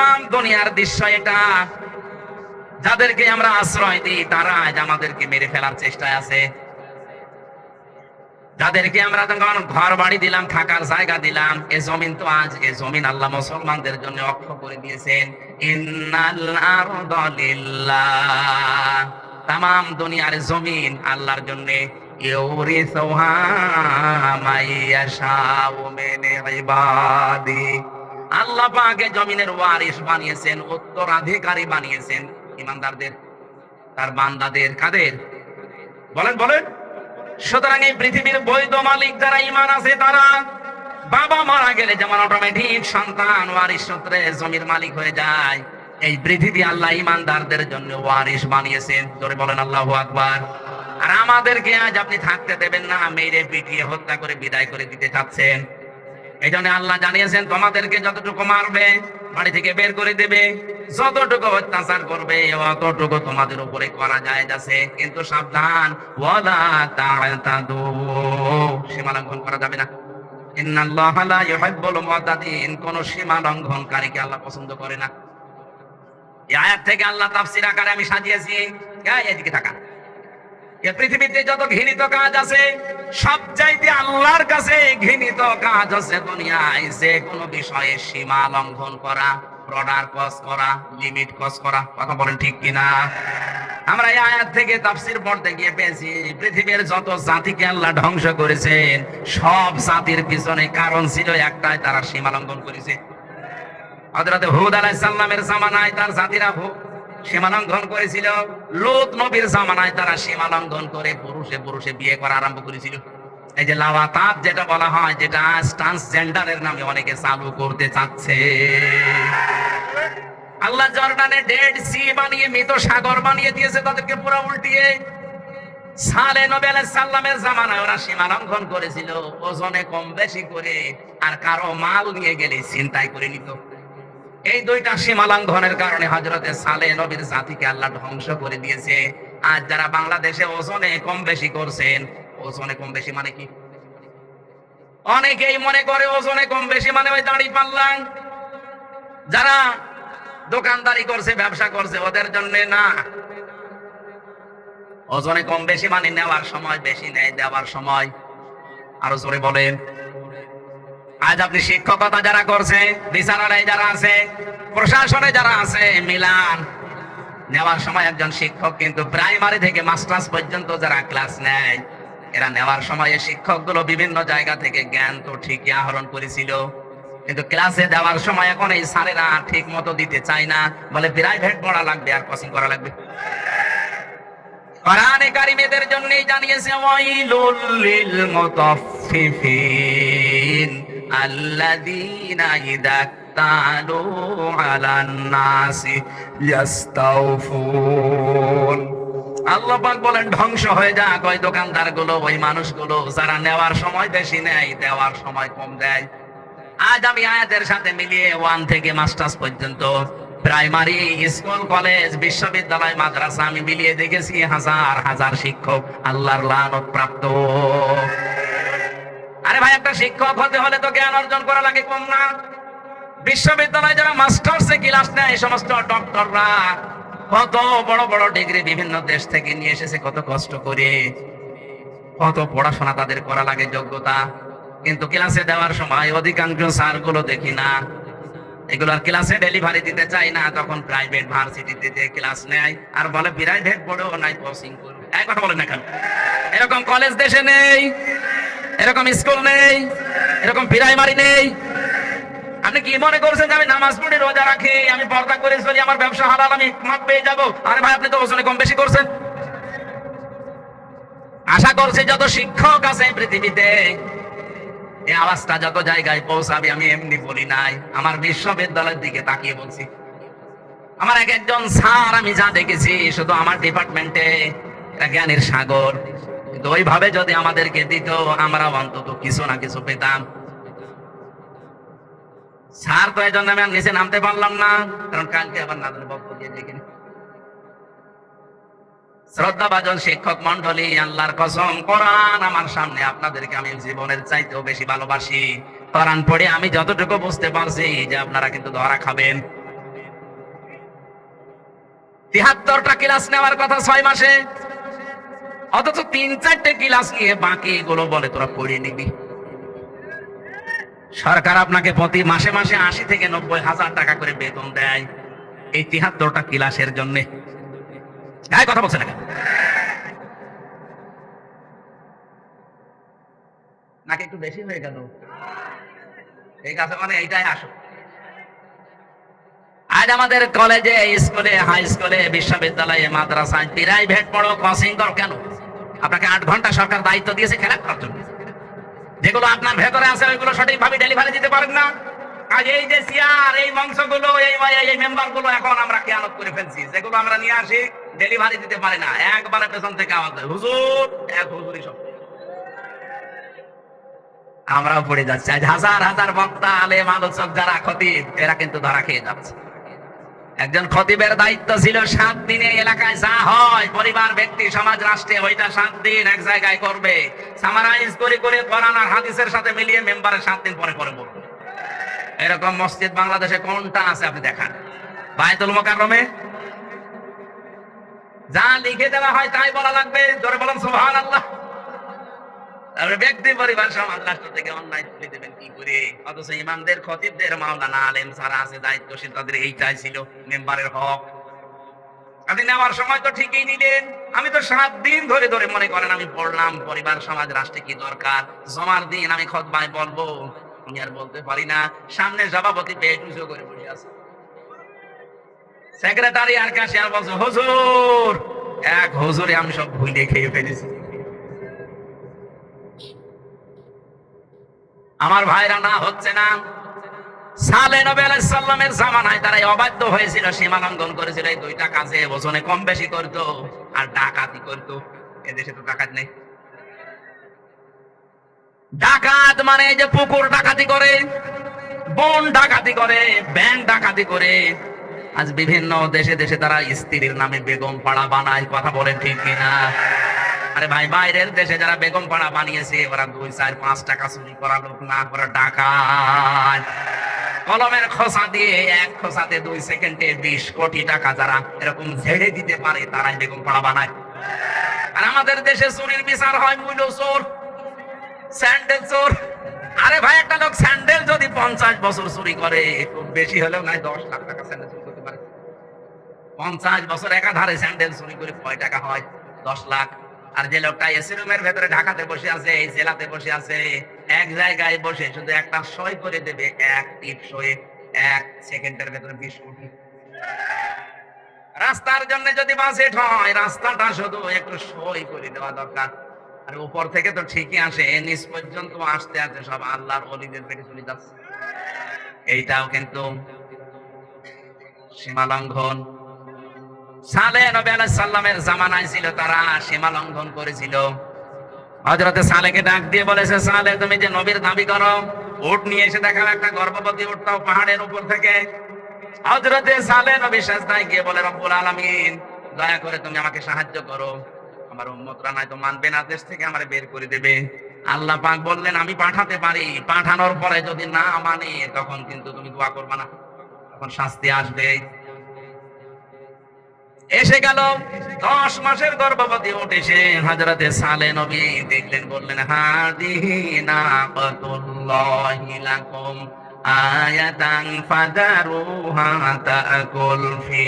তামাম দুনিয়ার দৃশ্য এটা। যাদেরকে আমরা আশ্রয় দিই তারা আজ আমাদেরকে মেরে ফেলার চেষ্টায় আছে। যাদেরকে আমরা তখন ঘর বাড়ি দিলাম, থাকার জায়গা দিলাম, এ জমিন তো আজ এ জমিন আল্লাহ মুসলমানদের জন্য অক্ষ করে দিয়েছেন। ইন্নাল আরদা লিল্লাহ, তামাম দুনিয়ার জমিন আল্লাহর জন্য। ইউরিসুহা মাইয়াশাউ মিন ইবাদি, আল্লাহ পাক এই জমিনের ওয়ারিস বানিয়েছেন, উত্তরাধিকারী বানিয়েছেন ইমানদারদের, তার বান্দাদের। কাদের বলেন বলেন? সুতরাং এই পৃথিবীর বৈধ মালিক যারা ঈমান আছে তারা, বাবা মারা গেলে যেমন অটোমেটিক সন্তান ওয়ারিশ সূত্রে জমির মালিক হয়ে যায়, এই পৃথিবী আল্লাহ ঈমানদারদের জন্য ওয়ারিশ বানিয়েছেন। জোরে বলেন আল্লাহু আকবার। আর আমাদেরকে আজ আপনি থাকতে দেবেন না, মেরে পিটিয়ে হত্যা করে বিদায় করে দিতে চাচ্ছেন। এই জন্য আল্লাহ জানিয়েছেন তোমাদেরকে যতটুকু মারবে, বাড়ি থেকে বের করে দেবে, যতটুকু অত্যাচার করবে অতটুকু তোমাদের উপরে করা যায় আছে। কিন্তু সাবধান, ওয়ালা তা'তাদু, সীমা লঙ্ঘন করা যাবে না। ইন্নাল্লাহা লা ইউহিব্বুল মু'তাদিন, কোন সীমা লঙ্ঘনকারীকে আল্লাহ পছন্দ করে না। এই আয়াত থেকে আল্লাহ তাফসীর আকারে আমি সাজিয়েছি। এদিকে থাকা, এই পৃথিবীতে যত ঘৃণিত কাজ আছে সবচাইতে আল্লাহর কাছে ঘৃণিত কাজ হচ্ছে দুনিয়ায় যে কোনো বিষয়ে সীমা লঙ্ঘন করা, বর্ডার ক্রস করা, লিমিট ক্রস করা। কথা বলেন ঠিক কিনা? আমরা এই আয়াত থেকে তাফসীর পড়তে গিয়ে পেয়েছি পৃথিবীর যত জাতিকে আল্লাহ ধ্বংস করেছেন সব জাতির পিছনে কারণ ছিল একটাই, তারা সীমা লঙ্ঘন করেছে। হযরত হুদ আলাইহিস সালামের জামানায় তার জাতিরা সীমা লঙ্ঘন করেছিল। লূত নবীর জামানায় তারা সীমা লঙ্ঘন করে পুরুষে পুরুষে বিয়ে করা আরম্ভ করেছিল। এই যে লাওয়াতাত যেটা বলা হয়, যেটা আজ ট্রান্সজেন্ডারের নামে অনেকে চালু করতে চাচ্ছে। আল্লাহ জর্ডানে ডেড সি বানিয়ে, মৃত সাগর বানিয়ে দিয়েছে তাদেরকে পুরো উল্টিয়ে। সালেহ নবী আলাইহিস সালামের জামানায় ওরা সীমা লঙ্ঘন করেছিল ওজনে কম বেশি করে, আর কারো মাল নিয়ে গেলে ছিনতাই করে নিত। এই দুইটা সীমা লঙ্ঘনের কারণে হযরতে সালেহ নবীর জাতিকে আল্লাহ ধ্বংস করে দিয়েছে। আজ যারা বাংলাদেশে ওজনে কম বেশি করছেন, ওজনে কম বেশি মানে কি? অনেকেই মনে করে ওজনে কম বেশি মানে ওই দাড়ি পাল্লা। যারা দোকানদারি করছে, ব্যবসা করছে, ওদের জন্য না। ওজনে কম বেশি মানে নেওয়ার সময় বেশি নেয়, দেওয়ার সময় আরো জোরে বলেন। আজ আপনি শিক্ষকতা যারা করছে, বিচারালয়ে যারা আছে, প্রশাসনে যারা আছে, মিলান নেওয়ার সময় একজন শিক্ষক কিন্তু প্রাইমারি থেকে মাস্টার্স পর্যন্ত যারা ক্লাস নেয়, এরা নেওয়ার সময় শিক্ষকগুলো বিভিন্ন জায়গা থেকে জ্ঞান তো ঠিকই আহরণ করেছিল, কিন্তু ক্লাসে দেওয়ার সময় এখন এই স্যারেরা ঠিক মতো দিতে চায় না, বলে প্রাইভেট পড়া লাগবে আর কোচিং করা লাগবে। কোরআনে কারীমের জন্যই জানিয়েছে ওয়াইলুল লিল মুতাফফিফিন আল্লাযীনা ইযা তালু আলান নাসি ইয়াস্তাউফুন। আল্লাহ পাক বলেন ধ্বংস হয়ে যাক ওই দোকানদার গুলো, ওই মানুষগুলো যারা নেওয়ার সময় বেশি নেয়, দেওয়ার সময় কম দেয়। আজ আমি আয়াতের সাথে মিলিয়ে 1 থেকে মাস্টার্স পর্যন্ত প্রাইমারি স্কুল, কলেজ, বিশ্ববিদ্যালয়, মাদ্রাসা আমি মিলিয়ে দেখেছি হাজার হাজার শিক্ষক আল্লাহর লানত প্রাপ্ত। আরে ভাই, একটা শিক্ষক হতে হলে তো জ্ঞান অর্জন করা লাগে, কম না? বিশ্ববিদ্যালয়ে যারা মাস্টার্সে ক্লাস নেয়, এই সমস্ত ডক্টররা কত বড় বড় ডিগ্রি বিভিন্ন দেশ থেকে নিয়ে এসেছে, কত কষ্ট করে, কত পড়াশোনা তাদের করা লাগে, যোগ্যতা। কিন্তু ক্লাসে দেওয়ার সময় অধিকাংশ স্যারগুলো দেখি না, এগুলো আর ক্লাসে ডেলিভারি দিতে চাই না, তখন প্রাইভেট ভার্সিটিতে যে ক্লাস নেয় আর বলে প্রাইভেট পড়েও নাই, কোচিং করবে। এই কথা বলেন না কেন? এরকম কলেজ দেশে নেই, এরকম স্কুল নেই, এরকম প্রাইমারি নেই। আপনি কি মনে করছেন যে আমি নামাজ পড়ি, রোজা রাখি, আমি পর্দা করে চলি, আমার ব্যবসা হালাল, আমি মাপ পেয়ে যাবো? আরে ভাই, আপনি তো ওজনে কম বেশি করছেন। আশা করছি যত শিক্ষক আছে পৃথিবীতে, এই আওয়াজটা যত জায়গায় পৌঁছাবে, আমি এমনি বলি নাই, আমার বিশ্ববিদ্যালয়ের দিকে তাকিয়ে বলছি। আমার একজন স্যার আমি যা দেখেছি, শুধু আমার ডিপার্টমেন্টে জ্ঞানের সাগর, কিন্তু ওইভাবে যদি আমাদেরকে দিত, আমরা অন্তত কিছু না কিছু পেতাম। স্যার তো এই জন্য আমি নিচে নামতে পারলাম না, কারণ কালকে আবার নাজেল বক্তব্য দিয়ে দেখি। শ্রদ্ধাভাজন শিক্ষক মন্ডলী, আল্লাহর কসম, কোরআন আমার সামনে আপনাদেরকে আমি জীবনের চাইতেও বেশি ভালোবাসি। কোরআন পড়ে আমি যতটুকু বুঝতে পারছি যে আপনারা কিন্তু ধরা খাবেন। 73টা ক্লাস নেওয়ার কথা 6 মাসে, অথচ 3-4টে ক্লাস নিয়ে বাকি এগুলো বলে তোরা পড়ে নিবি। সরকার আপনাকে প্রতি মাসে মাসে 80 থেকে 90,000 টাকা করে বেতন দেয় এই 73টা ক্লাসের জন্য। কথা বলছে না নাকি একটু বেশি হয়ে গেল? ঠিক আছে, মানে এইটাই আসো। আজ আমাদের কলেজে, স্কুলে, হাই স্কুলে, বিশ্ববিদ্যালয়ে, মাদ্রাসায় প্রাইভেট পড়ো, কোচিং করো কেন? আপনাকে 8 ঘন্টা সরকার দায়িত্ব দিয়েছে খেলা করার জন্য। যেগুলো আপনার ভেতরে আছে ওইগুলো সঠিকভাবে ডেলিভারি দিতে পারেন না। আজ এই যে চেয়ার, এই মঞ্চগুলো, এই মেম্বার গুলো এখন আমরা খেয়ানত করে ফেলছি। যেগুলো আমরা নিয়ে আসি ডেলিভারি দিতে পারি না, একবারে পেছন থেকে আওয়াজ দেয় হুজুর, এক হুজুরই সব। আমরাও পড়ে যাচ্ছি। আজ হাজার হাজার বক্তা, আলেম, আলোচক যারা খতিব, এরা কিন্তু ধরা খেয়ে যাচ্ছে। একজন খতিবের দায়িত্ব ছিল 7 দিনে এলাকায় যা হয় পরিবার, ব্যক্তি, সমাজ, রাষ্ট্রে, ওইটা 7 দিন এক জায়গায় করবে, সামারাইজ করে করে কোরআন আর হাদিসের সাথে মিলিয়ে মেম্বারের 7 দিন পরে পরে বলবে। এরকম মসজিদ বাংলাদেশে কোনটা আছে আপনি দেখান? বায়তুল মুকাররমে যা লিখে দেওয়া হয় তাই বলা লাগবে। জোরে বলেন সুবহানাল্লাহ। তারপরে ব্যক্তি, পরিবার, সমাজ, রাষ্ট্র থেকে অন্যায় তুলে দেবেন কি করে? অথচ ইমামদের, খতিবদের, মাওলানা, আলেম যারা আছে দায়িত্বশীল, তাদের এইটাই ছিল মেম্বারের হক। আপনি নেওয়ার সময় তো ঠিকই নিলেন। আমি তো 7 দিন ধরে ধরে মনে করেন আমি পড়লাম পরিবার, সমাজ, রাষ্ট্রে কি দরকার। জমার দিন আমি খুতবায় বলবো, আমি আর বলতে পারি না। সামনে সভাপতি পেট উঁচু করে বসে আছে, সেক্রেটারি আর ক্যাশিয়ার বলছে হুজুর, এক হুজুরে আমি সব ভুলে খেয়ে ফেলেছি। আমার ভাইরা, না হচ্ছে না। সালেহ নবী আলাইহিস সালামের জামানায় তারা অবাধ্য হয়েছিল, সীমা লঙ্ঘন করেছিল। এই 2টা কাজে ওজনে কম বেশি করত আর ডাকাতি করত। এদেশে তো ডাকাত নেই। ডাকাত মানে এই যে পুকুর ডাকাতি করে, বন ডাকাতি করে, ব্যাংক ডাকাতি করে। আজ বিভিন্ন দেশে দেশে তারা স্ত্রীর নামে বেগম পাড়া বানায়। কথা বলেন ঠিক কিনা? আরে ভাই, বাইরের দেশে যারা বেগম পাড়া বানিয়েছে ওরা 2-4-5 টাকা চুরি করা লোক না, ওরা ডাকাত। কলমের খোসা দিয়ে এক খোসাতে 2 সেকেন্ডে 20 কোটি টাকা যারা এরকম ঝেড়ে দিতে পারে তারাই বেগম পাড়া বানায়। আর আমাদের দেশে চুরির বিচার হয় মূল্য চোর, স্যান্ডেল চোর। আরে ভাই, একটা লোক স্যান্ডেল যদি 50 বছর চুরি করে, খুব বেশি হলেও নাই 10 লাখ টাকা স্যান্ডেল চুরি করতে পারে। 50 বছর একাধারে স্যান্ডেল চুরি করে কয় টাকা হয়? 10 লাখ। আর যে লোকটা এসি রুমের ভেতরে ঢাকাতে বসে আছে, এই জেলাতে বসে আছে, এক জায়গায় বসে শুধু একটা সই করে দেবে, এক টিপ সয়ে 1 সেকেন্ডের ভেতরে 20 কোটি। রাস্তার জন্য যদি বাজেট হয়, রাস্তাটা শুধু একটু সই করে দেওয়া দরকার। আর উপর থেকে তো ঠিকই আসে, নিচ পর্যন্ত আসতে আসতে সব আল্লাহর ওলিদের পেটে চলে যাচ্ছে। এইটাও কিন্তু সীমা লঙ্ঘন। সালেহ নবী আলাইহিস সালামের জামানায় ছিল, তারা সীমা লঙ্ঘন করেছিল। হযরতে সালেহকে ডাক দিয়ে বলেছে, সালেহ, তুমি যে নবীর দাবি করো, উট নিয়ে এসে দেখাও, একটা গর্ভবতী উট তাও পাহাড়ের উপর থেকে। হযরতে সালেহ নবী সাজদায় গিয়ে বলে, রব্বুল আলামিন, দয়া করে তুমি আমাকে সাহায্য করো, আমার উম্মতরা নাই তো মানবে না, দেশ থেকে আমারে বের করে দেবে। আল্লাহ পাক বললেন, আমি পাঠাতে পারি, পাঠানোর পরে যদি না মানে তখন কিন্তু তুমি দোয়া করবে না, তখন শাস্তি আসবে। এসে গেল 10 মাসের গর্ভবতী উট এসে হযরতে সালেহ নবী দেখলেন, বললেন, হাদিহি নাকাতুল্লাহি লাকুম আয়াতান ফাদারুহা তাকুল ফি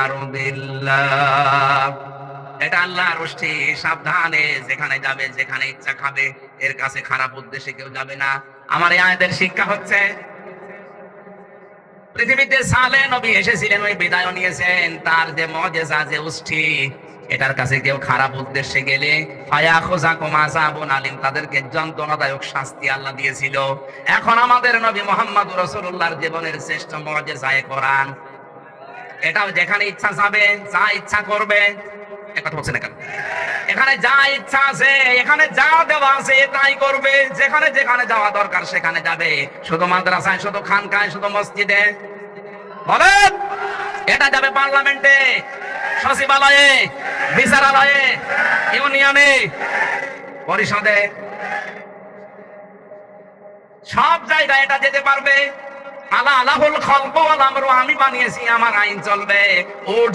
আরদিল্লাহ। এটা আল্লাহর রশি, সাবধানে, যেখানে যাবে, যেখানে ইচ্ছা খাবে, এর কাছে খারাপ উদ্দেশ্যে কেউ যাবে না। আমার এই আয়াতের শিক্ষা হচ্ছে, পৃথিবীতে সালেহ নবী এসেছিলেন, ওই বিদায় নিয়েছেন, তার যে মুজিজা, যে উষ্টি, এটার কাছে কেউ খারাপ উদ্দেশ্যে গেলে ফায়াখুযাকুম আযাবুন আলীম, তাদেরকে যন্ত্রণাদায়ক শাস্তি আল্লাহ দিয়েছিল। এখন আমাদের নবী মুহাম্মদুর রাসূলুল্লাহর জীবনের শ্রেষ্ঠ মুজিজা কোরআন, এটাও যেখানে ইচ্ছা যাবে, যা ইচ্ছা করবে। কথা বলছেন কেন? এখানে যা ইচ্ছা আছে, এখানে যা দেওয়া আছে তাই করবে, যেখানে যেখানে যাওয়া দরকার সেখানে যাবে। শুধু মাদ্রাসায়, শুধু খানকায়, শুধু মসজিদে বলেন, এটা যাবে পার্লামেন্টে, সচিবালয়ে, বিচারালয়ে, ইউনিয়নে, পরিষদে, সব জায়গায় এটা যেতে পারবে। আলা আলাহুল খলকু ওয়াল আমরু, আমি বানিয়েছি, আমার আইন চলবে। উট